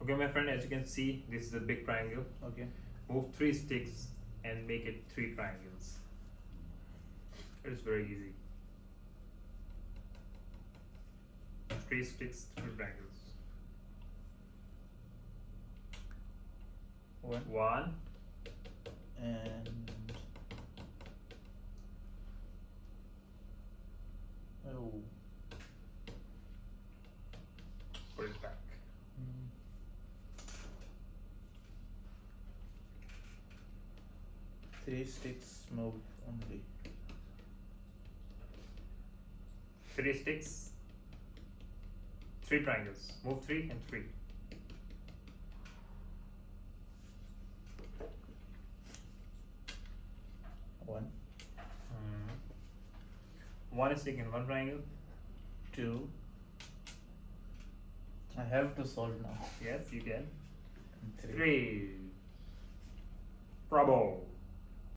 Okay, my friend, as you can see, this is a big triangle. Okay. Move 3 sticks and make it 3 triangles. It is very easy. 3 sticks, 3 triangles. 1 And oh. put it back. Mm. 3 sticks move only. 3 sticks, 3 triangles. Move 3 and 3. One, 1 stick and 1 triangle. 2. I have to solve now. Yes, you can. And 3. 3. Bravo.